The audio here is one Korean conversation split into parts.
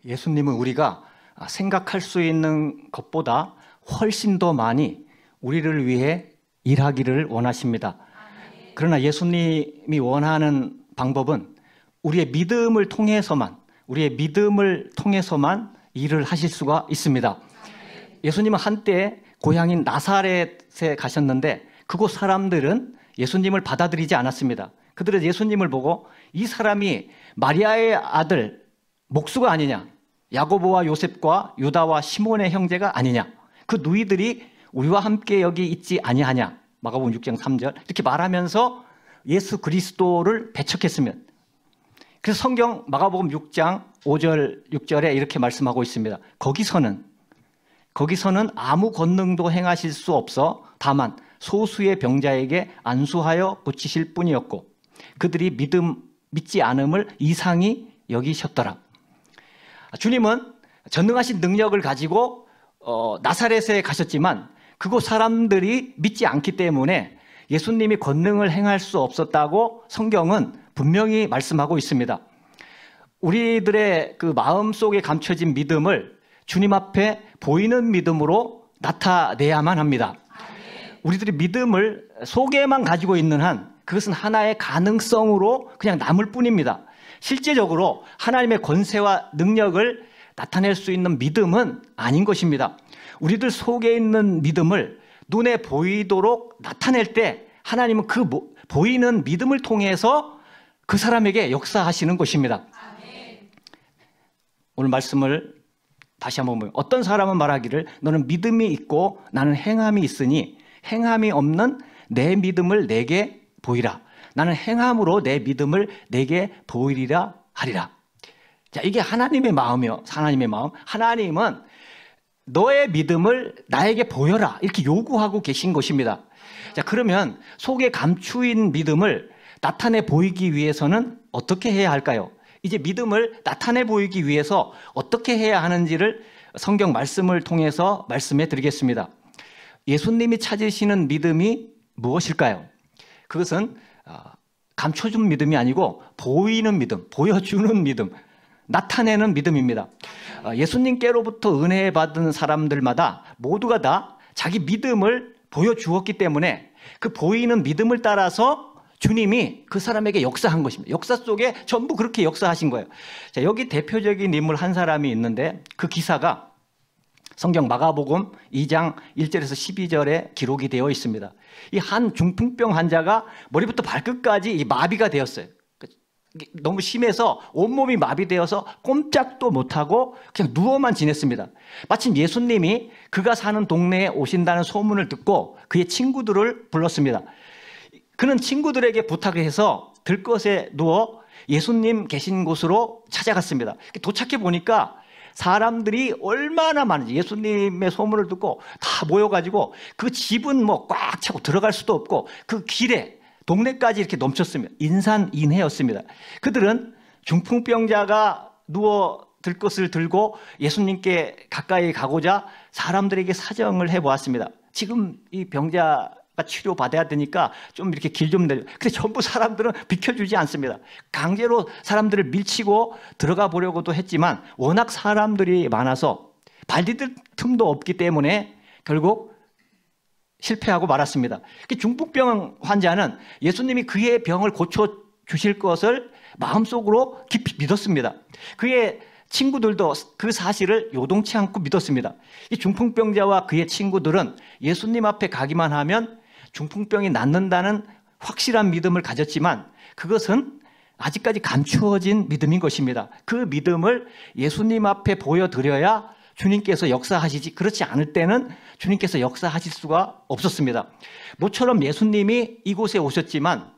예수님은 우리가 생각할 수 있는 것보다 훨씬 더 많이 우리를 위해 일하기를 원하십니다. 그러나 예수님이 원하는 방법은 우리의 믿음을 통해서만 일을 하실 수가 있습니다. 예수님은 한때 고향인 나사렛에 가셨는데 그곳 사람들은 예수님을 받아들이지 않았습니다. 그들은 예수님을 보고 이 사람이 마리아의 아들 목수가 아니냐, 야고보와 요셉과 유다와 시몬의 형제가 아니냐, 그 누이들이 우리와 함께 여기 있지 아니하냐, 마가복음 6장 3절 이렇게 말하면서 예수 그리스도를 배척했으면, 그래서 성경 마가복음 6장 5절 6절에 이렇게 말씀하고 있습니다. 거기서는 아무 권능도 행하실 수 없어 다만 소수의 병자에게 안수하여 고치실 뿐이었고 그들이 믿지 않음을 이상히 여기셨더라. 주님은 전능하신 능력을 가지고 나사렛에 가셨지만 그곳 사람들이 믿지 않기 때문에 예수님이 권능을 행할 수 없었다고 성경은 분명히 말씀하고 있습니다. 우리들의 그 마음속에 감춰진 믿음을 주님 앞에 보이는 믿음으로 나타내야만 합니다. 우리들이 믿음을 속에만 가지고 있는 한 그것은 하나의 가능성으로 그냥 남을 뿐입니다. 실제적으로 하나님의 권세와 능력을 나타낼 수 있는 믿음은 아닌 것입니다. 우리들 속에 있는 믿음을 눈에 보이도록 나타낼 때 하나님은 그 보이는 믿음을 통해서 그 사람에게 역사하시는 것입니다. 오늘 말씀을 다시 한번 보면 어떤 사람은 말하기를 너는 믿음이 있고 나는 행함이 있으니 행함이 없는 내 믿음을 내게 보이라. 나는 행함으로 내 믿음을 내게 보이리라 하리라. 자, 이게 하나님의 마음이요. 하나님의 마음. 하나님은 너의 믿음을 나에게 보여라. 이렇게 요구하고 계신 것입니다. 자, 그러면 속에 감추인 믿음을 나타내 보이기 위해서는 어떻게 해야 할까요? 이제 믿음을 나타내 보이기 위해서 어떻게 해야 하는지를 성경 말씀을 통해서 말씀해 드리겠습니다. 예수님이 찾으시는 믿음이 무엇일까요? 그것은 감춰준 믿음이 아니고 보이는 믿음, 보여주는 믿음, 나타내는 믿음입니다. 예수님께로부터 은혜 받은 사람들마다 모두가 다 자기 믿음을 보여주었기 때문에 그 보이는 믿음을 따라서 주님이 그 사람에게 역사한 것입니다. 역사 속에 전부 그렇게 역사하신 거예요. 자, 여기 대표적인 인물 한 사람이 있는데 그 기사가 성경 마가복음 2장 1절에서 12절에 기록이 되어 있습니다. 이 한 중풍병 환자가 머리부터 발끝까지 마비가 되었어요. 너무 심해서 온몸이 마비되어서 꼼짝도 못하고 그냥 누워만 지냈습니다. 마침 예수님이 그가 사는 동네에 오신다는 소문을 듣고 그의 친구들을 불렀습니다. 그는 친구들에게 부탁을 해서 들것에 누워 예수님 계신 곳으로 찾아갔습니다. 도착해 보니까 사람들이 얼마나 많은지, 예수님의 소문을 듣고 다 모여가지고 그 집은 뭐 꽉 차고 들어갈 수도 없고 그 길에 동네까지 이렇게 넘쳤습니다. 인산인해였습니다. 그들은 중풍병자가 누워 들것을 들고 예수님께 가까이 가고자 사람들에게 사정을 해보았습니다. 지금 이 병자가 치료받아야 되니까 좀 이렇게 길 좀 내려. 근데 전부 사람들은 비켜주지 않습니다. 강제로 사람들을 밀치고 들어가 보려고도 했지만 워낙 사람들이 많아서 발디딜 틈도 없기 때문에 결국 실패하고 말았습니다. 중풍병 환자는 예수님이 그의 병을 고쳐주실 것을 마음속으로 깊이 믿었습니다. 그의 친구들도 그 사실을 요동치 않고 믿었습니다. 이 중풍병자와 그의 친구들은 예수님 앞에 가기만 하면 중풍병이 낫는다는 확실한 믿음을 가졌지만 그것은 아직까지 감추어진 믿음인 것입니다. 그 믿음을 예수님 앞에 보여드려야 주님께서 역사하시지, 그렇지 않을 때는 주님께서 역사하실 수가 없었습니다. 모처럼 예수님이 이곳에 오셨지만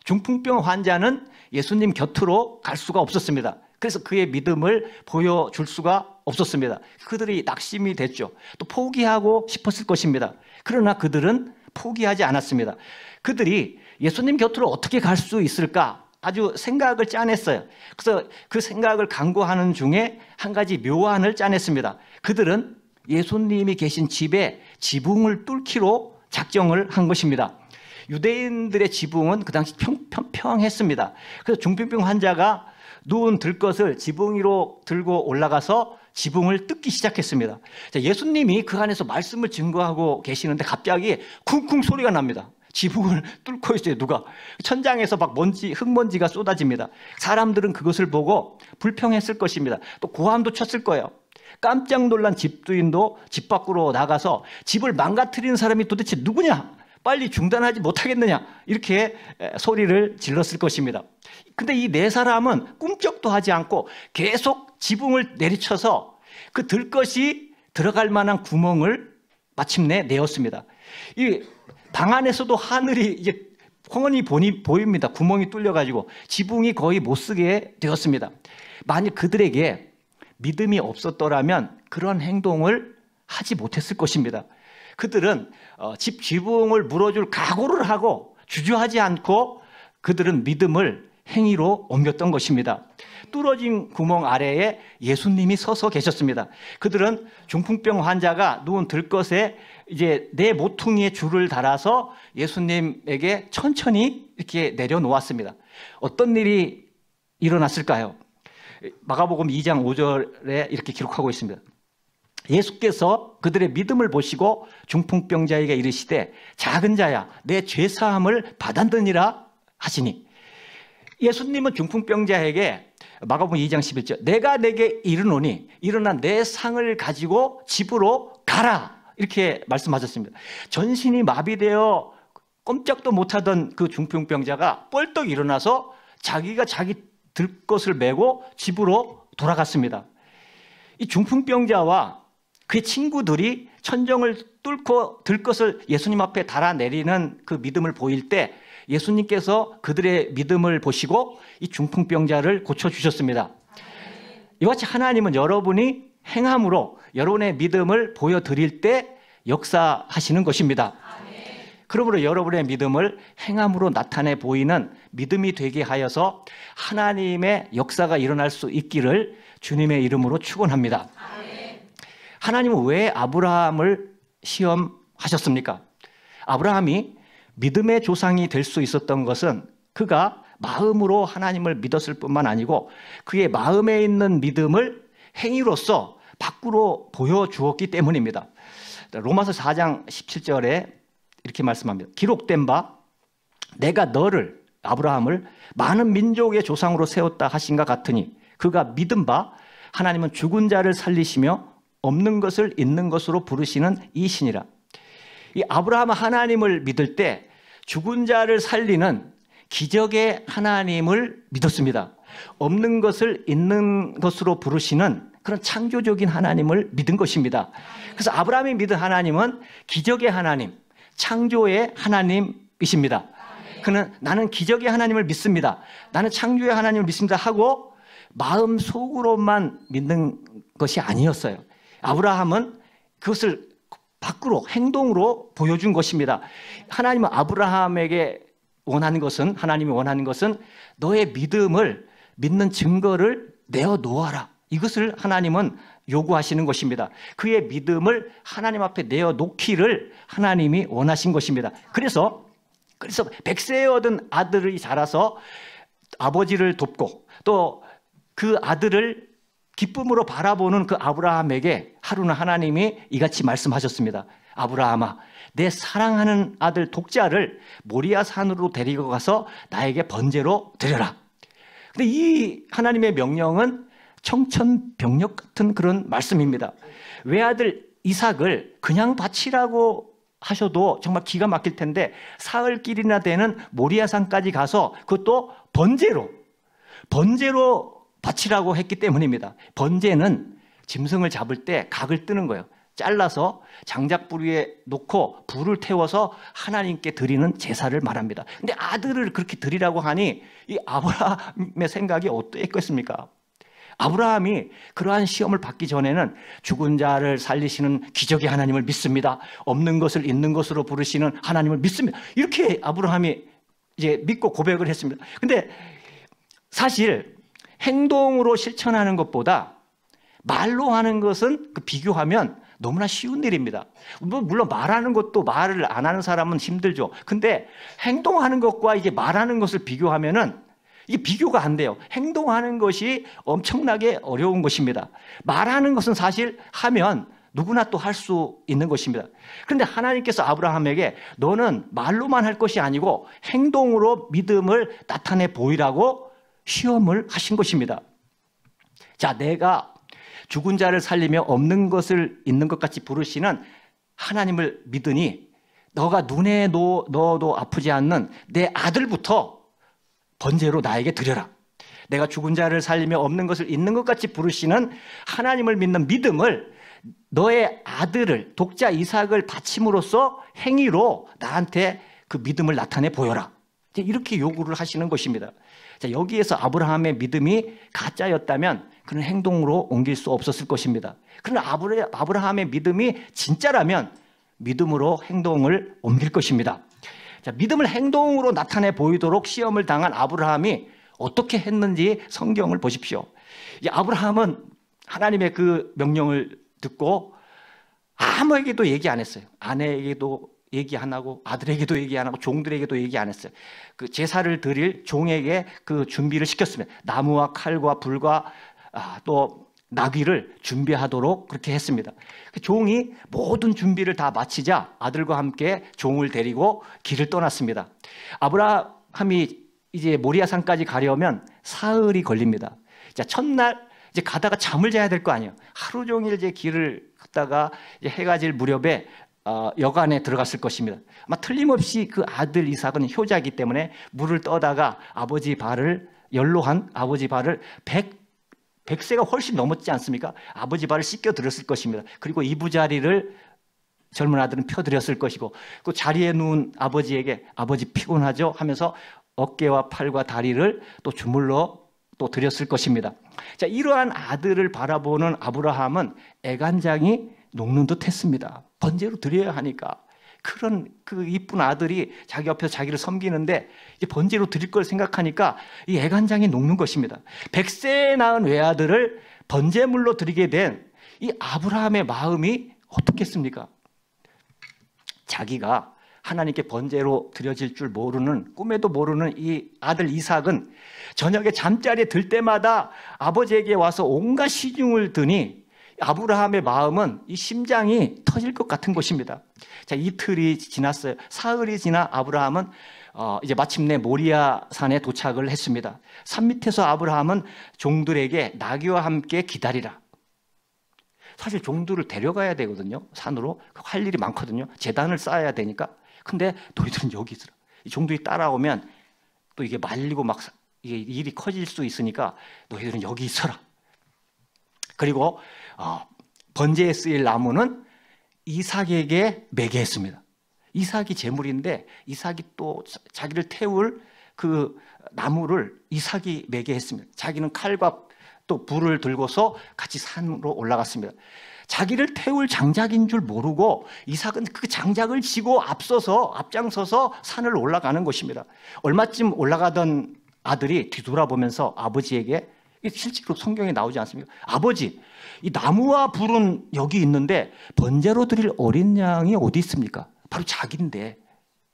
중풍병 환자는 예수님 곁으로 갈 수가 없었습니다. 그래서 그의 믿음을 보여줄 수가 없었습니다. 그들이 낙심이 됐죠. 또 포기하고 싶었을 것입니다. 그러나 그들은 포기하지 않았습니다. 그들이 예수님 곁으로 어떻게 갈 수 있을까? 아주 생각을 짜냈어요. 그래서 그 생각을 강구하는 중에 한 가지 묘안을 짜냈습니다. 그들은 예수님이 계신 집에 지붕을 뚫기로 작정을 한 것입니다. 유대인들의 지붕은 그 당시 평평했습니다. 그래서 중풍병 환자가 누운 들것을 지붕 위로 들고 올라가서 지붕을 뜯기 시작했습니다. 자, 예수님이 그 안에서 말씀을 증거하고 계시는데 갑자기 쿵쿵 소리가 납니다. 지붕을 뚫고 있어요. 누가? 천장에서 막 흙먼지가 쏟아집니다. 사람들은 그것을 보고 불평했을 것입니다. 또 고함도 쳤을 거예요. 깜짝 놀란 집주인도 집 밖으로 나가서 집을 망가뜨리는 사람이 도대체 누구냐? 빨리 중단하지 못하겠느냐? 이렇게 소리를 질렀을 것입니다. 근데 이 네 사람은 꿈쩍도 하지 않고 계속 지붕을 내리쳐서 그 들것이 들어갈 만한 구멍을 마침내 내었습니다. 이 방 안에서도 하늘이 이제 훤히 보입니다. 구멍이 뚫려가지고 지붕이 거의 못 쓰게 되었습니다. 만일 그들에게 믿음이 없었더라면 그런 행동을 하지 못했을 것입니다. 그들은 집 지붕을 물어줄 각오를 하고 주저하지 않고 그들은 믿음을 행위로 옮겼던 것입니다. 뚫어진 구멍 아래에 예수님이 서서 계셨습니다. 그들은 중풍병 환자가 누운 들것에 이제 네 모퉁이의 줄을 달아서 예수님에게 천천히 이렇게 내려놓았습니다. 어떤 일이 일어났을까요? 마가복음 2장 5절에 이렇게 기록하고 있습니다. 예수께서 그들의 믿음을 보시고 중풍병자에게 이르시되 작은 자야 내 죄사함을 받았느니라 하시니, 예수님은 중풍병자에게 마가복음 2장 11절 내가 내게 이르노니 일어나 내 상을 가지고 집으로 가라 이렇게 말씀하셨습니다. 전신이 마비되어 꼼짝도 못하던 그 중풍병자가 뻘떡 일어나서 자기가 자기 들것을 메고 집으로 돌아갔습니다. 이 중풍병자와 그의 친구들이 천정을 뚫고 들것을 예수님 앞에 달아내리는 그 믿음을 보일 때 예수님께서 그들의 믿음을 보시고 이 중풍병자를 고쳐주셨습니다. 이와 같이 하나님은 여러분이 행함으로 여러분의 믿음을 보여드릴 때 역사하시는 것입니다. 그러므로 여러분의 믿음을 행함으로 나타내 보이는 믿음이 되게 하여서 하나님의 역사가 일어날 수 있기를 주님의 이름으로 축원합니다. 하나님은 왜 아브라함을 시험하셨습니까? 아브라함이 믿음의 조상이 될 수 있었던 것은 그가 마음으로 하나님을 믿었을 뿐만 아니고 그의 마음에 있는 믿음을 행위로서 밖으로 보여주었기 때문입니다. 로마서 4장 17절에 이렇게 말씀합니다. 기록된 바 내가 너를 아브라함을 많은 민족의 조상으로 세웠다 하신가 같으니 그가 믿은 바 하나님은 죽은 자를 살리시며 없는 것을 있는 것으로 부르시는 이신이라. 이 아브라함은 하나님을 믿을 때 죽은 자를 살리는 기적의 하나님을 믿었습니다. 없는 것을 있는 것으로 부르시는 그런 창조적인 하나님을 믿은 것입니다. 그래서 아브라함이 믿은 하나님은 기적의 하나님, 창조의 하나님이십니다. 그는 나는 기적의 하나님을 믿습니다. 나는 창조의 하나님을 믿습니다 하고 마음속으로만 믿는 것이 아니었어요. 아브라함은 그것을 밖으로 행동으로 보여준 것입니다. 하나님은 아브라함에게 원하는 것은, 하나님이 원하는 것은 너의 믿음을 믿는 증거를 내어놓아라. 이것을 하나님은 요구하시는 것입니다. 그의 믿음을 하나님 앞에 내어놓기를 하나님이 원하신 것입니다. 그래서 100세에 얻은 아들이 자라서 아버지를 돕고 또 그 아들을 기쁨으로 바라보는 그 아브라함에게 하루는 하나님이 이같이 말씀하셨습니다. 아브라함아, 내 사랑하는 아들 독자를 모리아 산으로 데리고 가서 나에게 번제로 드려라. 근데 이 하나님의 명령은 청천벽력 같은 그런 말씀입니다. 외아들 이삭을 그냥 바치라고 하셔도 정말 기가 막힐 텐데 사흘길이나 되는 모리아산까지 가서 그것도 번제로 바치라고 했기 때문입니다. 번제는 짐승을 잡을 때 각을 뜨는 거예요. 잘라서 장작불 위에 놓고 불을 태워서 하나님께 드리는 제사를 말합니다. 근데 아들을 그렇게 드리라고 하니 이 아브라함의 생각이 어떠했겠습니까? 아브라함이 그러한 시험을 받기 전에는 죽은 자를 살리시는 기적의 하나님을 믿습니다. 없는 것을 있는 것으로 부르시는 하나님을 믿습니다. 이렇게 아브라함이 이제 믿고 고백을 했습니다. 근데 사실 행동으로 실천하는 것보다 말로 하는 것은 비교하면 너무나 쉬운 일입니다. 물론 말하는 것도 말을 안 하는 사람은 힘들죠. 근데 행동하는 것과 이게 말하는 것을 비교하면은 이게 비교가 안 돼요. 행동하는 것이 엄청나게 어려운 것입니다. 말하는 것은 사실 하면 누구나 또 할 수 있는 것입니다. 그런데 하나님께서 아브라함에게 너는 말로만 할 것이 아니고 행동으로 믿음을 나타내 보이라고 시험을 하신 것입니다. 자, 내가 죽은 자를 살리며 없는 것을 있는 것 같이 부르시는 하나님을 믿으니 너가 눈에 넣어도 아프지 않는 내 아들부터 번제로 나에게 드려라. 내가 죽은 자를 살리며 없는 것을 있는 것 같이 부르시는 하나님을 믿는 믿음을 너의 아들을 독자 이삭을 바침으로써 행위로 나한테 그 믿음을 나타내 보여라. 이렇게 요구를 하시는 것입니다. 자, 여기에서 아브라함의 믿음이 가짜였다면 그는 행동으로 옮길 수 없었을 것입니다. 그러나 아브라함의 믿음이 진짜라면 믿음으로 행동을 옮길 것입니다. 자, 믿음을 행동으로 나타내 보이도록 시험을 당한 아브라함이 어떻게 했는지 성경을 보십시오. 아브라함은 하나님의 그 명령을 듣고 아무에게도 얘기 안 했어요. 아내에게도 얘기 안 하고 아들에게도 얘기 안 하고 종들에게도 얘기 안 했어요. 그 제사를 드릴 종에게 그 준비를 시켰습니다. 나무와 칼과 불과 또 나귀를 준비하도록 그렇게 했습니다. 그 종이 모든 준비를 다 마치자 아들과 함께 종을 데리고 길을 떠났습니다. 아브라함이 이제 모리아산까지 가려면 사흘이 걸립니다. 자, 첫날 이제 가다가 잠을 자야 될 거 아니에요. 하루 종일 이제 길을 걷다가 이제 해가 질 무렵에 여관에 들어갔을 것입니다. 아마 틀림없이 그 아들 이삭은 효자이기 때문에 물을 떠다가 아버지 발을 연로한 아버지 발을 100세가 훨씬 넘었지 않습니까? 아버지 발을 씻겨 드렸을 것입니다. 그리고 이부자리를 젊은 아들은 펴드렸을 것이고 그 자리에 누운 아버지에게 아버지 피곤하죠? 하면서 어깨와 팔과 다리를 또 주물러 또 드렸을 것입니다. 자, 이러한 아들을 바라보는 아브라함은 애간장이 녹는 듯 했습니다. 번제로 드려야 하니까. 그런 그 이쁜 아들이 자기 옆에서 자기를 섬기는데 이제 번제로 드릴 걸 생각하니까 이 애간장이 녹는 것입니다. 100세에 낳은 외아들을 번제물로 드리게 된 이 아브라함의 마음이 어떻겠습니까? 자기가 하나님께 번제로 드려질 줄 모르는, 꿈에도 모르는 이 아들 이삭은 저녁에 잠자리에 들 때마다 아버지에게 와서 온갖 시중을 드니 아브라함의 마음은 이 심장이 터질 것 같은 것입니다. 자, 이틀이 지났어요. 사흘이 지나 아브라함은 이제 마침내 모리아 산에 도착을 했습니다. 산 밑에서 아브라함은 종들에게 나귀와 함께 기다리라. 사실 종들을 데려가야 되거든요. 산으로 할 일이 많거든요. 제단을 쌓아야 되니까. 근데 너희들은 여기 있으라. 이 종들이 따라오면 또 이게 말리고 막 이게 일이 커질 수 있으니까 너희들은 여기 있어라. 그리고 번제에 쓰일 나무는 이삭에게 매개했습니다. 이삭이 제물인데 이삭이 또 자기를 태울 그 나무를 이삭이 매개했습니다. 자기는 칼과 또 불을 들고서 같이 산으로 올라갔습니다. 자기를 태울 장작인 줄 모르고 이삭은 그 장작을 지고 앞장서서 산을 올라가는 것입니다. 얼마쯤 올라가던 아들이 뒤돌아보면서 아버지에게, 실제로 성경에 나오지 않습니까? 아버지, 이 나무와 불은 여기 있는데 번제로 드릴 어린 양이 어디 있습니까? 바로 자기인데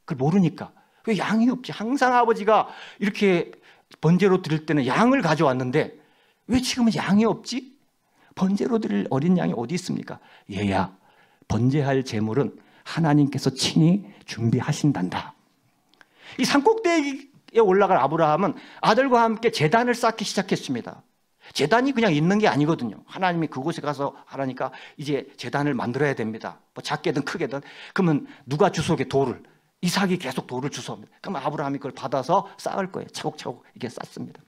그걸 모르니까 왜 양이 없지? 항상 아버지가 이렇게 번제로 드릴 때는 양을 가져왔는데 왜 지금은 양이 없지? 번제로 드릴 어린 양이 어디 있습니까? 얘야, 번제할 제물은 하나님께서 친히 준비하신단다. 이 산꼭대기에 올라갈 아브라함은 아들과 함께 제단을 쌓기 시작했습니다. 제단이 그냥 있는 게 아니거든요. 하나님이 그곳에 가서 하라니까 이제 제단을 만들어야 됩니다. 뭐 작게든 크게든. 그러면 누가 주워게 돌을? 이삭이 계속 돌을 주워옵니다. 그럼 아브라함이 그걸 받아서 쌓을 거예요. 차곡차곡 이렇게 쌓습니다.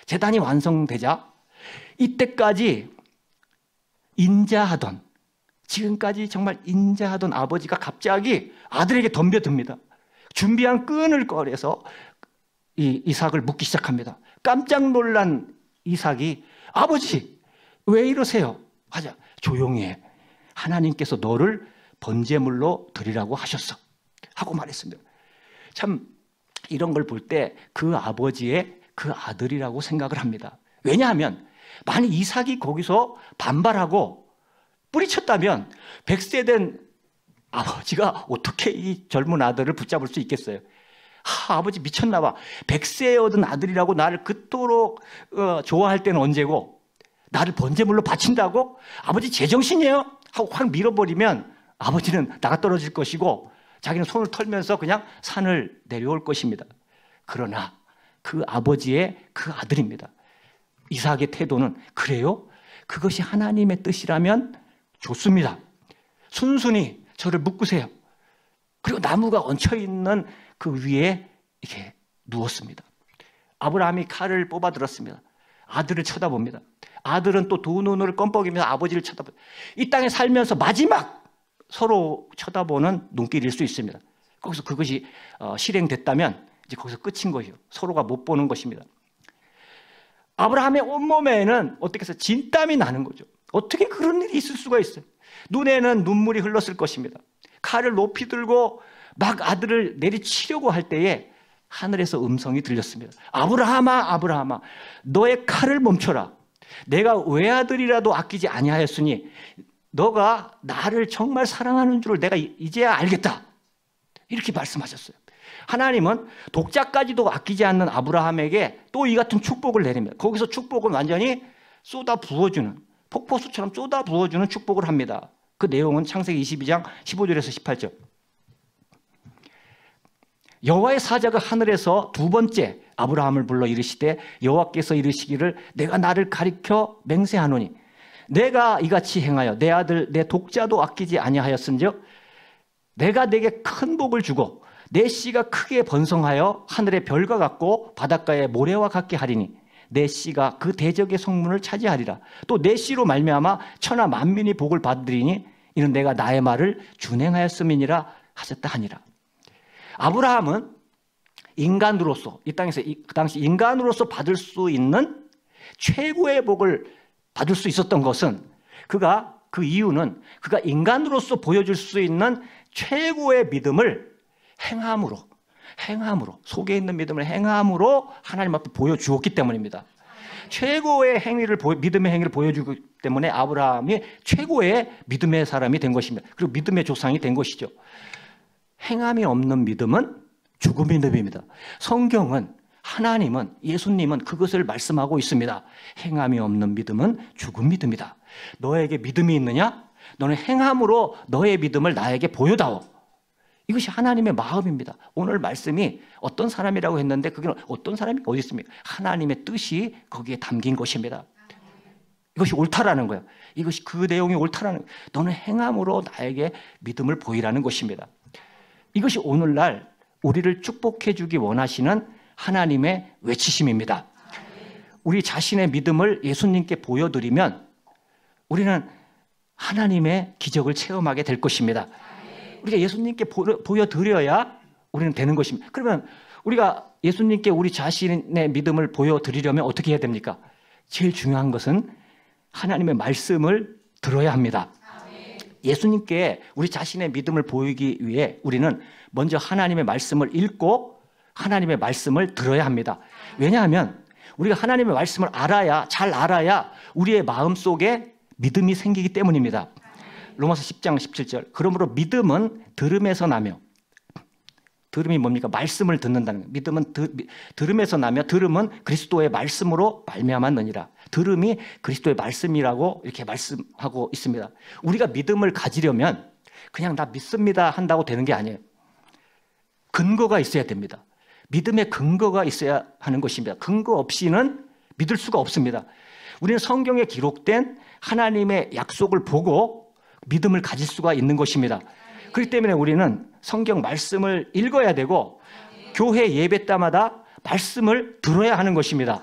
제단이 완성되자 이때까지 인자하던, 지금까지 정말 인자하던 아버지가 갑자기 아들에게 덤벼듭니다. 준비한 끈을 꺼내서 이 이삭을 묶기 시작합니다. 깜짝 놀란 이삭이 아버지 왜 이러세요? 하자 조용히 해. 하나님께서 너를 번제물로 드리라고 하셨어 하고 말했습니다. 참 이런 걸 볼 때 그 아버지의 그 아들이라고 생각을 합니다. 왜냐하면 만약 이삭이 거기서 반발하고 뿌리쳤다면 100세 된 아버지가 어떻게 이 젊은 아들을 붙잡을 수 있겠어요? 아버지 미쳤나 봐. 100세에 얻은 아들이라고 나를 그토록 좋아할 때는 언제고 나를 번제물로 바친다고? 아버지 제정신이에요? 하고 확 밀어버리면 아버지는 나가 떨어질 것이고 자기는 손을 털면서 그냥 산을 내려올 것입니다. 그러나 그 아버지의 그 아들입니다. 이삭의 태도는 그래요? 그것이 하나님의 뜻이라면 좋습니다. 순순히 저를 묶으세요. 그리고 나무가 얹혀있는 그 위에 이렇게 누웠습니다. 아브라함이 칼을 뽑아 들었습니다. 아들을 쳐다봅니다. 아들은 또 두 눈을 껌뻑이면서 아버지를 쳐다봅니다. 이 땅에 살면서 마지막 서로 쳐다보는 눈길일 수 있습니다. 거기서 그것이 실행됐다면 이제 거기서 끝인 것이요. 서로가 못 보는 것입니다. 아브라함의 온몸에는 어떻게 해서 진땀이 나는 거죠. 어떻게 그런 일이 있을 수가 있어요. 눈에는 눈물이 흘렀을 것입니다. 칼을 높이 들고 막 아들을 내리치려고 할 때에 하늘에서 음성이 들렸습니다. 아브라함아, 아브라함아, 너의 칼을 멈춰라. 내가 외아들이라도 아끼지 아니하였으니 너가 나를 정말 사랑하는 줄을 내가 이제야 알겠다. 이렇게 말씀하셨어요. 하나님은 독자까지도 아끼지 않는 아브라함에게 또 이 같은 축복을 내립니다. 거기서 축복은 완전히 쏟아 부어주는, 폭포수처럼 쏟아 부어주는 축복을 합니다. 그 내용은 창세기 22장 15절에서 18절. 여호와의 사자가 하늘에서 두 번째 아브라함을 불러 이르시되 여호와께서 이르시기를 내가 나를 가리켜 맹세하노니 내가 이같이 행하여 내 아들 내 독자도 아끼지 아니하였은즉 내가 내게 큰 복을 주고 내 씨가 크게 번성하여 하늘의 별과 같고 바닷가의 모래와 같게 하리니 내 씨가 그 대적의 성문을 차지하리라. 또 내 씨로 말미암아 천하 만민이 복을 받으리니 이는 내가 나의 말을 준행하였음이니라 하셨다 하니라. 아브라함은 인간으로서 이 땅에서 그 당시 인간으로서 받을 수 있는 최고의 복을 받을 수 있었던 것은 그 이유는 그가 인간으로서 보여줄 수 있는 최고의 믿음을 행함으로 속에 있는 믿음을 행함으로 하나님 앞에 보여주었기 때문입니다. 최고의 믿음의 행위를 보여주기 때문에 아브라함이 최고의 믿음의 사람이 된 것입니다. 그리고 믿음의 조상이 된 것이죠. 행함이 없는 믿음은 죽음의 믿음입니다. 성경은 하나님은 예수님은 그것을 말씀하고 있습니다. 행함이 없는 믿음은 죽은 믿음이다. 너에게 믿음이 있느냐? 너는 행함으로 너의 믿음을 나에게 보여다오. 이것이 하나님의 마음입니다. 오늘 말씀이 어떤 사람이라고 했는데 그게 어떤 사람이 어디 있습니까? 하나님의 뜻이 거기에 담긴 것입니다. 이것이 옳다라는 거예요. 이것이 그 내용이 옳다라는 거예요. 너는 행함으로 나에게 믿음을 보이라는 것입니다. 이것이 오늘날 우리를 축복해 주기 원하시는 하나님의 외치심입니다. 우리 자신의 믿음을 예수님께 보여드리면 우리는 하나님의 기적을 체험하게 될 것입니다. 우리가 예수님께 보여드려야 우리는 되는 것입니다. 그러면 우리가 예수님께 우리 자신의 믿음을 보여드리려면 어떻게 해야 됩니까? 제일 중요한 것은 하나님의 말씀을 들어야 합니다. 예수님께 우리 자신의 믿음을 보이기 위해 우리는 먼저 하나님의 말씀을 읽고 하나님의 말씀을 들어야 합니다. 왜냐하면 우리가 하나님의 말씀을 잘 알아야 우리의 마음속에 믿음이 생기기 때문입니다. 로마서 10장 17절. 그러므로 믿음은 들음에서 나며, 들음이 뭡니까? 말씀을 듣는다는 거예요. 믿음은 들음에서 나며 들음은 그리스도의 말씀으로 말미암았느니라. 들음이 그리스도의 말씀이라고 이렇게 말씀하고 있습니다. 우리가 믿음을 가지려면 그냥 나 믿습니다 한다고 되는 게 아니에요. 근거가 있어야 됩니다. 믿음의 근거가 있어야 하는 것입니다. 근거 없이는 믿을 수가 없습니다. 우리는 성경에 기록된 하나님의 약속을 보고 믿음을 가질 수가 있는 것입니다. 그렇기 때문에 우리는 성경 말씀을 읽어야 되고 교회 예배 때마다 말씀을 들어야 하는 것입니다.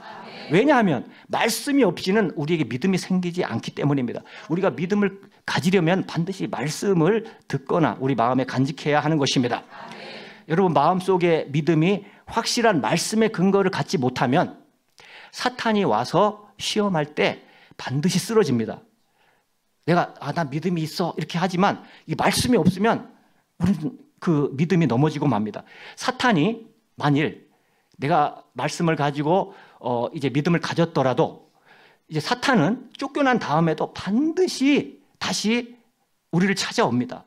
왜냐하면 말씀이 없이는 우리에게 믿음이 생기지 않기 때문입니다. 우리가 믿음을 가지려면 반드시 말씀을 듣거나 우리 마음에 간직해야 하는 것입니다. 여러분 마음속에 믿음이 확실한 말씀의 근거를 갖지 못하면 사탄이 와서 시험할 때 반드시 쓰러집니다. 내가 나 믿음이 있어 이렇게 하지만 이 말씀이 없으면 우리는 그 믿음이 넘어지고 맙니다. 사탄이 만일 내가 말씀을 가지고 이제 믿음을 가졌더라도 이제 사탄은 쫓겨난 다음에도 반드시 다시 우리를 찾아옵니다.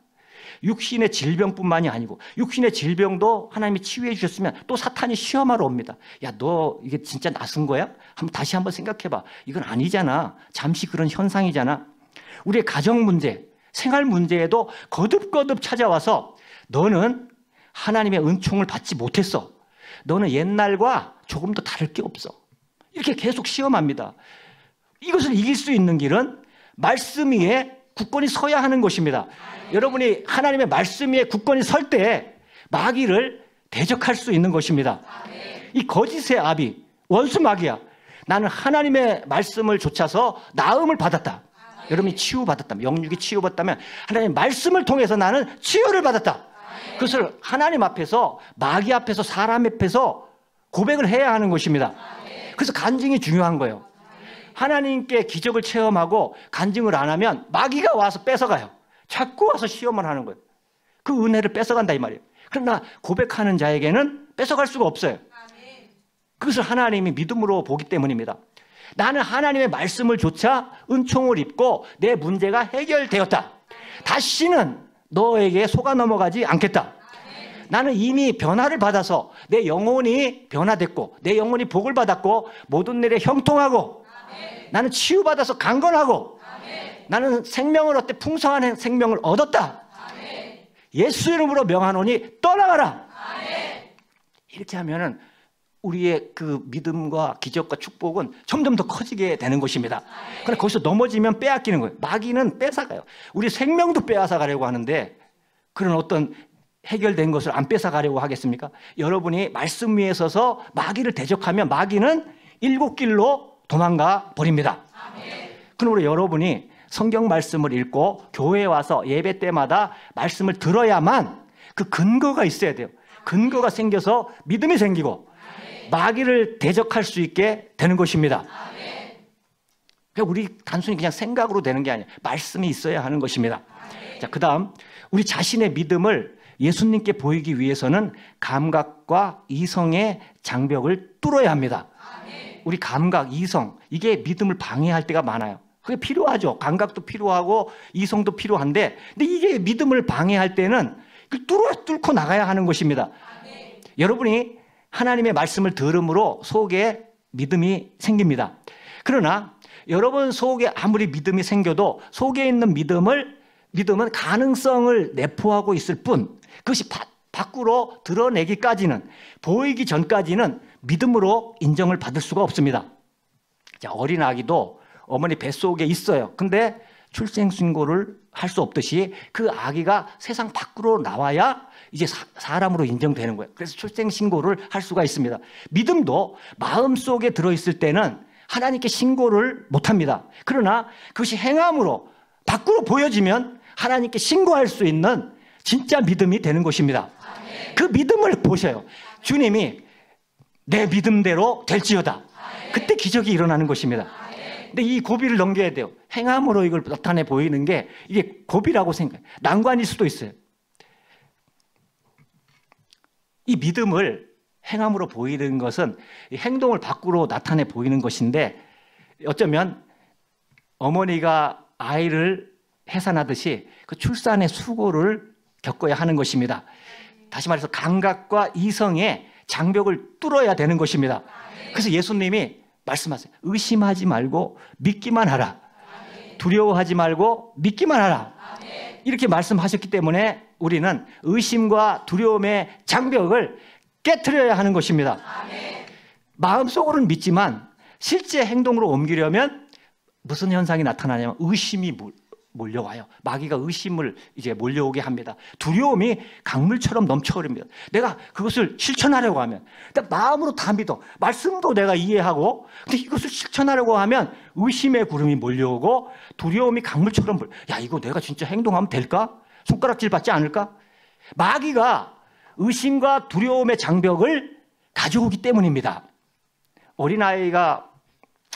육신의 질병뿐만이 아니고 육신의 질병도 하나님이 치유해 주셨으면 또 사탄이 시험하러 옵니다. 야, 너 이게 진짜 낯선 거야? 다시 한번 생각해봐. 이건 아니잖아. 잠시 그런 현상이잖아. 우리의 가정 문제, 생활 문제에도 거듭거듭 찾아와서 너는 하나님의 은총을 받지 못했어. 너는 옛날과 조금 더 다를 게 없어. 이렇게 계속 시험합니다. 이것을 이길 수 있는 길은 말씀 위에 굳건히 서야 하는 것입니다. 여러분이 하나님의 말씀 위에 굳건히 설 때 마귀를 대적할 수 있는 것입니다. 이 거짓의 아비, 원수 마귀야. 나는 하나님의 말씀을 좇아서 나음을 받았다. 여러분이 치유받았다면, 영육이 치유받았다면 하나님의 말씀을 통해서 나는 치유를 받았다. 그것을 하나님 앞에서, 마귀 앞에서, 사람 앞에서 고백을 해야 하는 것입니다. 그래서 간증이 중요한 거예요. 하나님께 기적을 체험하고 간증을 안 하면 마귀가 와서 뺏어가요. 자꾸 와서 시험을 하는 거예요. 그 은혜를 뺏어간다 이 말이에요. 그러나 고백하는 자에게는 뺏어갈 수가 없어요. 그것을 하나님이 믿음으로 보기 때문입니다. 나는 하나님의 말씀을 조차 은총을 입고 내 문제가 해결되었다. 다시는 너에게 속아 넘어가지 않겠다. 나는 이미 변화를 받아서 내 영혼이 변화됐고 내 영혼이 복을 받았고 모든 일에 형통하고 나는 치유받아서 강건하고 나는 생명을 얻되 풍성한 생명을 얻었다. 예수 이름으로 명하노니 떠나가라. 이렇게 하면은 우리의 그 믿음과 기적과 축복은 점점 더 커지게 되는 것입니다. 그러나 거기서 넘어지면 빼앗기는 거예요. 마귀는 뺏어가요. 우리 생명도 빼앗아가려고 하는데 그런 어떤 해결된 것을 안 뺏어가려고 하겠습니까? 여러분이 말씀 위에 서서 마귀를 대적하면 마귀는 일곱 길로 도망가 버립니다. 그러므로 여러분이 성경 말씀을 읽고 교회에 와서 예배 때마다 말씀을 들어야만 그 근거가 있어야 돼요. 근거가 생겨서 믿음이 생기고 마귀를 대적할 수 있게 되는 것입니다. 그러니까 우리 단순히 그냥 생각으로 되는 게 아니에요. 말씀이 있어야 하는 것입니다. 자, 그다음 우리 자신의 믿음을 예수님께 보이기 위해서는 감각과 이성의 장벽을 뚫어야 합니다. 우리 감각, 이성 이게 믿음을 방해할 때가 많아요. 그게 필요하죠. 감각도 필요하고 이성도 필요한데 근데 이게 믿음을 방해할 때는 뚫고 나가야 하는 것입니다. 여러분이 하나님의 말씀을 들음으로 속에 믿음이 생깁니다. 그러나 여러분 속에 아무리 믿음이 생겨도 속에 있는 믿음은 가능성을 내포하고 있을 뿐 그것이 밖으로 드러내기까지는 보이기 전까지는 믿음으로 인정을 받을 수가 없습니다. 자, 어린 아기도 어머니 뱃속에 있어요. 근데 출생신고를 할 수 없듯이 그 아기가 세상 밖으로 나와야 이제 사람으로 인정되는 거예요. 그래서 출생신고를 할 수가 있습니다. 믿음도 마음속에 들어있을 때는 하나님께 신고를 못합니다. 그러나 그것이 행함으로 밖으로 보여지면 하나님께 신고할 수 있는 진짜 믿음이 되는 것입니다. 그 믿음을 보셔요. 주님이 내 믿음대로 될지어다. 그때 기적이 일어나는 것입니다. 근데 이 고비를 넘겨야 돼요. 행함으로 이걸 나타내 보이는 게 이게 고비라고 생각해요. 난관일 수도 있어요. 이 믿음을 행함으로 보이는 것은 행동을 밖으로 나타내 보이는 것인데 어쩌면 어머니가 아이를 해산하듯이 그 출산의 수고를 겪어야 하는 것입니다. 다시 말해서 감각과 이성의 장벽을 뚫어야 되는 것입니다. 그래서 예수님이 말씀하세요. 의심하지 말고 믿기만 하라. 두려워하지 말고 믿기만 하라. 이렇게 말씀하셨기 때문에 우리는 의심과 두려움의 장벽을 깨트려야 하는 것입니다. 마음속으로는 믿지만 실제 행동으로 옮기려면 무슨 현상이 나타나냐면 의심이 몰려와요. 마귀가 의심을 이제 몰려오게 합니다. 두려움이 강물처럼 넘쳐흐릅니다. 내가 그것을 실천하려고 하면 마음으로 다 믿어. 말씀도 내가 이해하고 근데 이것을 실천하려고 하면 의심의 구름이 몰려오고 두려움이 강물처럼 야 이거 내가 진짜 행동하면 될까? 손가락질 받지 않을까? 마귀가 의심과 두려움의 장벽을 가져오기 때문입니다.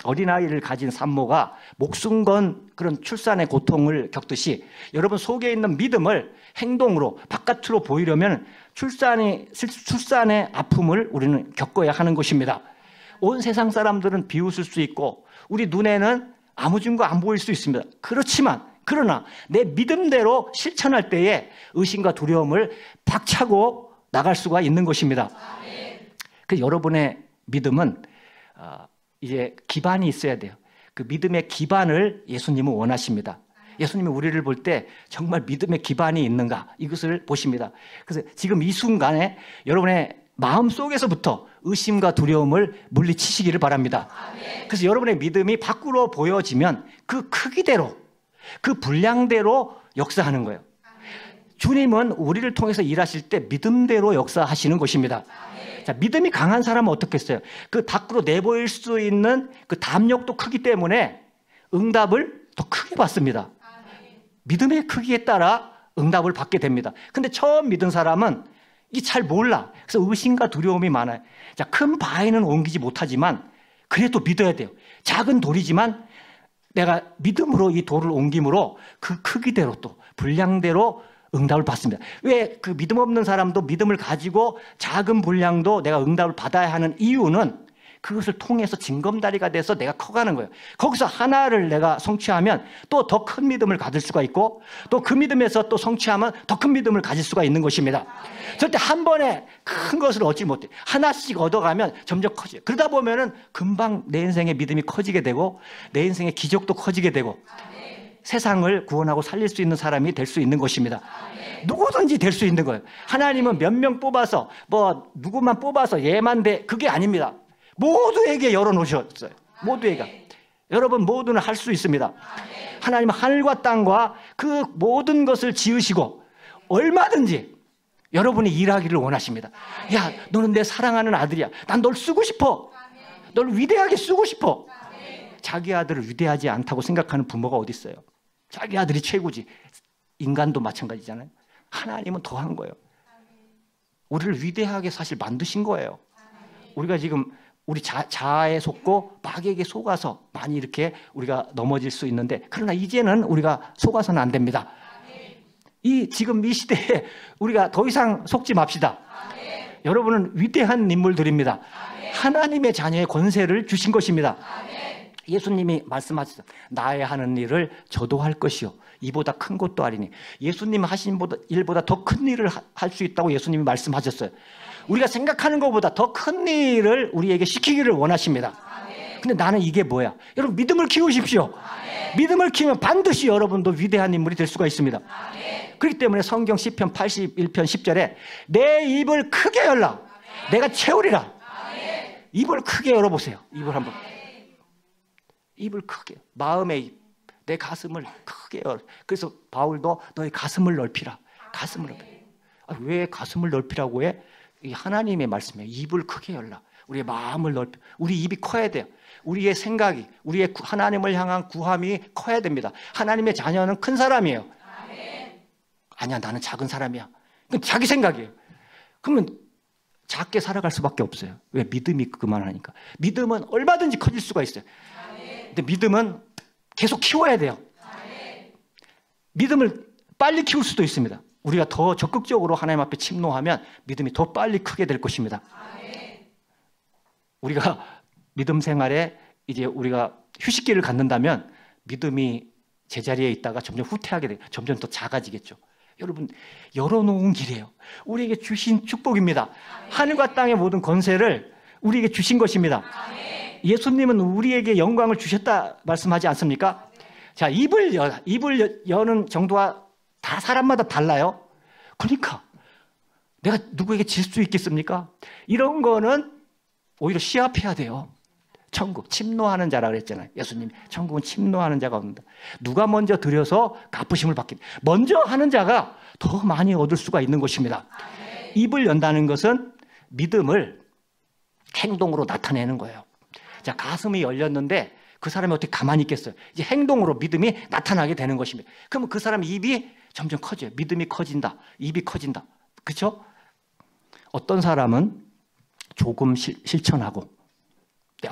어린아이를 가진 산모가 목숨 건 그런 출산의 고통을 겪듯이 여러분 속에 있는 믿음을 행동으로 바깥으로 보이려면 출산의 아픔을 우리는 겪어야 하는 것입니다. 온 세상 사람들은 비웃을 수 있고 우리 눈에는 아무 증거 안 보일 수 있습니다. 그렇지만 그러나 내 믿음대로 실천할 때에 의심과 두려움을 박차고 나갈 수가 있는 것입니다. 그 여러분의 믿음은 이제 기반이 있어야 돼요. 그 믿음의 기반을 예수님은 원하십니다. 예수님이 우리를 볼 때 정말 믿음의 기반이 있는가 이것을 보십니다. 그래서 지금 이 순간에 여러분의 마음 속에서부터 의심과 두려움을 물리치시기를 바랍니다. 그래서 여러분의 믿음이 밖으로 보여지면 그 크기대로 그 분량대로 역사하는 거예요. 주님은 우리를 통해서 일하실 때 믿음대로 역사하시는 것입니다. 자, 믿음이 강한 사람은 어떻겠어요? 그 밖으로 내보일 수 있는 그 담력도 크기 때문에 응답을 더 크게 받습니다. 믿음의 크기에 따라 응답을 받게 됩니다. 근데 처음 믿은 사람은 이게 잘 몰라. 그래서 의심과 두려움이 많아요. 자, 큰 바위는 옮기지 못하지만 그래도 믿어야 돼요. 작은 돌이지만 내가 믿음으로 이 돌을 옮김으로 그 크기대로 또 분량대로 응답을 받습니다. 왜 그 믿음 없는 사람도 믿음을 가지고 작은 분량도 내가 응답을 받아야 하는 이유는 그것을 통해서 징검다리가 돼서 내가 커가는 거예요. 거기서 하나를 내가 성취하면 또 더 큰 믿음을 가질 수가 있고 또 그 믿음에서 또 성취하면 더 큰 믿음을 가질 수가 있는 것입니다. 절대 한 번에 큰 것을 얻지 못해. 하나씩 얻어가면 점점 커져요. 그러다 보면은 금방 내 인생의 믿음이 커지게 되고 내 인생의 기적도 커지게 되고 세상을 구원하고 살릴 수 있는 사람이 될 수 있는 것입니다. 누구든지 될 수 있는 거예요. 하나님은 몇 명 뽑아서 뭐 누구만 뽑아서 얘만 돼 그게 아닙니다. 모두에게 열어놓으셨어요. 모두에게. 여러분 모두는 할 수 있습니다. 하나님은 하늘과 땅과 그 모든 것을 지으시고 얼마든지 여러분이 일하기를 원하십니다. 야, 너는 내 사랑하는 아들이야. 난 널 쓰고 싶어. 널 위대하게 쓰고 싶어. 자기 아들을 위대하지 않다고 생각하는 부모가 어디 있어요? 자기 아들이 최고지. 인간도 마찬가지잖아요. 하나님은 더한 거예요. 우리를 위대하게 사실 만드신 거예요. 우리가 지금 우리 자아에 속고 마귀에게 속아서 많이 이렇게 우리가 넘어질 수 있는데 그러나 이제는 우리가 속아서는 안 됩니다. 지금 이 시대에 우리가 더 이상 속지 맙시다. 여러분은 위대한 인물들입니다. 하나님의 자녀의 권세를 주신 것입니다. 예수님이 말씀하셨어요. 나의 하는 일을 저도 할 것이요 이보다 큰 것도 아니니. 예수님 하신 일보다 더 큰 일을 할 수 있다고 예수님이 말씀하셨어요. 우리가 생각하는 것보다 더 큰 일을 우리에게 시키기를 원하십니다. 근데 나는 이게 뭐야? 여러분 믿음을 키우십시오. 믿음을 키우면 반드시 여러분도 위대한 인물이 될 수가 있습니다. 그렇기 때문에 성경 시편 81편 10절에 내 입을 크게 열라 내가 채우리라. 입을 크게 열어보세요. 입을 한번. 입을 크게, 마음의 입, 내 가슴을 크게 열어. 그래서 바울도 너의 가슴을 넓히라. 가슴을 넓히라. 왜 가슴을 넓히라고 해? 이 하나님의 말씀이에요. 입을 크게 열라. 우리의 마음을 넓혀. 우리 입이 커야 돼요. 우리의 생각이, 우리의 하나님을 향한 구함이 커야 됩니다. 하나님의 자녀는 큰 사람이에요. 아니야, 나는 작은 사람이야. 그건 자기 생각이에요. 그러면 작게 살아갈 수밖에 없어요. 왜? 믿음이 그만하니까. 믿음은 얼마든지 커질 수가 있어요. 근데 믿음은 계속 키워야 돼요. 믿음을 빨리 키울 수도 있습니다. 우리가 더 적극적으로 하나님 앞에 침노하면 믿음이 더 빨리 크게 될 것입니다. 우리가 믿음 생활에 이제 우리가 휴식기를 갖는다면 믿음이 제자리에 있다가 점점 후퇴하게 돼요. 점점 더 작아지겠죠. 여러분 열어놓은 길이에요. 우리에게 주신 축복입니다. 하늘과 땅의 모든 권세를 우리에게 주신 것입니다. 예수님은 우리에게 영광을 주셨다 말씀하지 않습니까? 자, 입을 여는 정도가 다 사람마다 달라요. 그러니까 내가 누구에게 질 수 있겠습니까? 이런 거는 오히려 시합해야 돼요. 천국 침노하는 자라 그랬잖아요. 예수님 천국은 침노하는 자가 없는다. 누가 먼저 들여서 갚으심을 받기. 먼저 하는 자가 더 많이 얻을 수가 있는 것입니다. 입을 연다는 것은 믿음을 행동으로 나타내는 거예요. 자, 가슴이 열렸는데 그 사람이 어떻게 가만히 있겠어요? 이제 행동으로 믿음이 나타나게 되는 것입니다. 그러면 그 사람 입이 점점 커져요. 믿음이 커진다. 입이 커진다. 그렇죠? 어떤 사람은 조금 실천하고,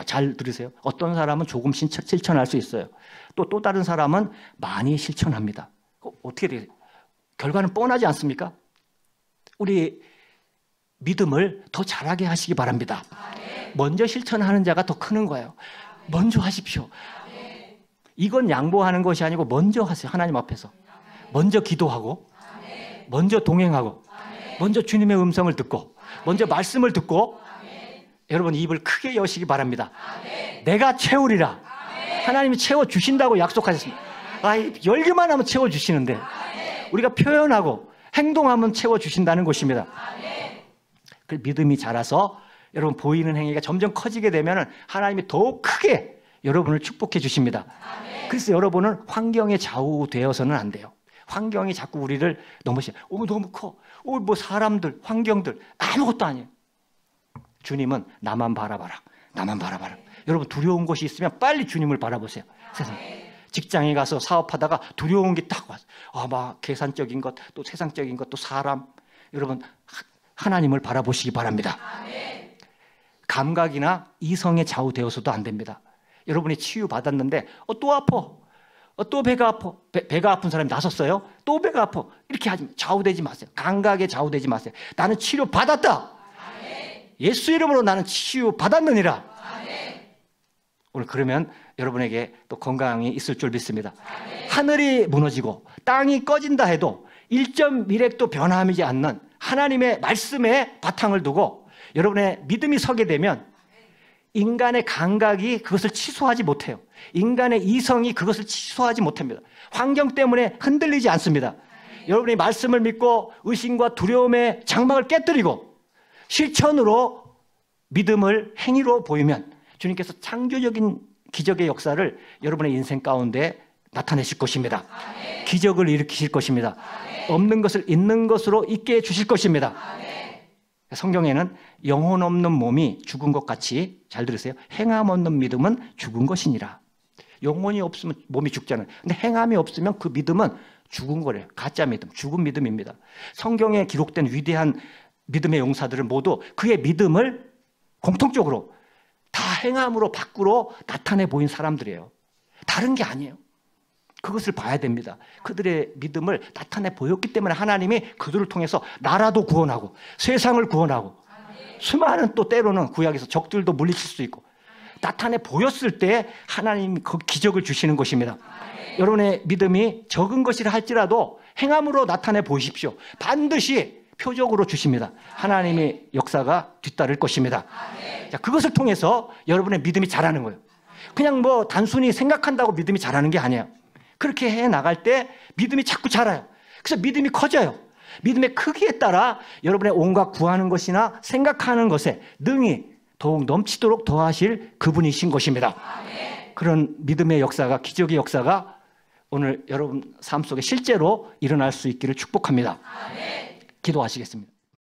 잘 들으세요. 어떤 사람은 조금 실천할 수 있어요. 또 다른 사람은 많이 실천합니다. 어떻게 돼요? 결과는 뻔하지 않습니까? 우리 믿음을 더 잘하게 하시기 바랍니다. 먼저 실천하는 자가 더 크는 거예요. 먼저 하십시오. 이건 양보하는 것이 아니고 먼저 하세요. 하나님 앞에서. 먼저 기도하고, 먼저 동행하고, 먼저 주님의 음성을 듣고, 먼저 말씀을 듣고, 여러분 입을 크게 여시기 바랍니다. 내가 채우리라. 하나님이 채워주신다고 약속하셨습니다. 열기만 하면 채워주시는데 우리가 표현하고 행동하면 채워주신다는 것입니다. 그 믿음이 자라서 여러분 보이는 행위가 점점 커지게 되면 하나님이 더욱 크게 여러분을 축복해 주십니다. 그래서 여러분은 환경에 좌우되어서는 안 돼요. 환경이 자꾸 우리를 너무 커. 뭐 사람들, 환경들 아무것도 아니에요. 주님은 나만 바라봐라. 나만 바라봐라. 여러분 두려운 것이 있으면 빨리 주님을 바라보세요. 세상. 직장에 가서 사업하다가 두려운 게 딱 와서 막 계산적인 것, 또 세상적인 것, 또 사람. 여러분 하나님을 바라보시기 바랍니다. 감각이나 이성에 좌우되어서도 안 됩니다. 여러분이 치유받았는데 또 아파. 또 배가 아파. 배가 아픈 사람이 나섰어요. 또 배가 아파. 이렇게 좌우되지 마세요. 감각에 좌우되지 마세요. 나는 치료받았다. 예수 이름으로 나는 치유받았느니라. 오늘 그러면 여러분에게 또 건강이 있을 줄 믿습니다. 하늘이 무너지고 땅이 꺼진다 해도 1.1획도 변함이지 않는 하나님의 말씀에 바탕을 두고 여러분의 믿음이 서게 되면 인간의 감각이 그것을 취소하지 못해요. 인간의 이성이 그것을 취소하지 못합니다. 환경 때문에 흔들리지 않습니다. 여러분이 말씀을 믿고 의심과 두려움의 장막을 깨뜨리고 실천으로 믿음을 행위로 보이면 주님께서 창조적인 기적의 역사를 여러분의 인생 가운데 나타내실 것입니다. 기적을 일으키실 것입니다. 없는 것을 있는 것으로 있게 해주실 것입니다. 성경에는 영혼 없는 몸이 죽은 것 같이, 잘 들으세요, 행함 없는 믿음은 죽은 것이니라. 영혼이 없으면 몸이 죽잖아요. 근데 행함이 없으면 그 믿음은 죽은 거래요. 가짜 믿음, 죽은 믿음입니다. 성경에 기록된 위대한 믿음의 용사들은 모두 그의 믿음을 공통적으로 다 행함으로 밖으로 나타내 보인 사람들이에요. 다른 게 아니에요. 그것을 봐야 됩니다. 그들의 믿음을 나타내 보였기 때문에 하나님이 그들을 통해서 나라도 구원하고 세상을 구원하고 수많은 또 때로는 구약에서 적들도 물리칠 수 있고 나타내 보였을 때 하나님이 그 기적을 주시는 것입니다. 여러분의 믿음이 적은 것이라 할지라도 행함으로 나타내 보십시오. 반드시 표적으로 주십니다. 하나님의 역사가 뒤따를 것입니다. 자, 그것을 통해서 여러분의 믿음이 자라는 거예요. 그냥 뭐 단순히 생각한다고 믿음이 자라는 게 아니에요. 그렇게 해 나갈 때 믿음이 자꾸 자라요. 그래서 믿음이 커져요. 믿음의 크기에 따라 여러분의 온갖 구하는 것이나 생각하는 것에 능히 더욱 넘치도록 더하실 그분이신 것입니다. 그런 믿음의 역사가, 기적의 역사가 오늘 여러분 삶 속에 실제로 일어날 수 있기를 축복합니다. 기도하시겠습니다.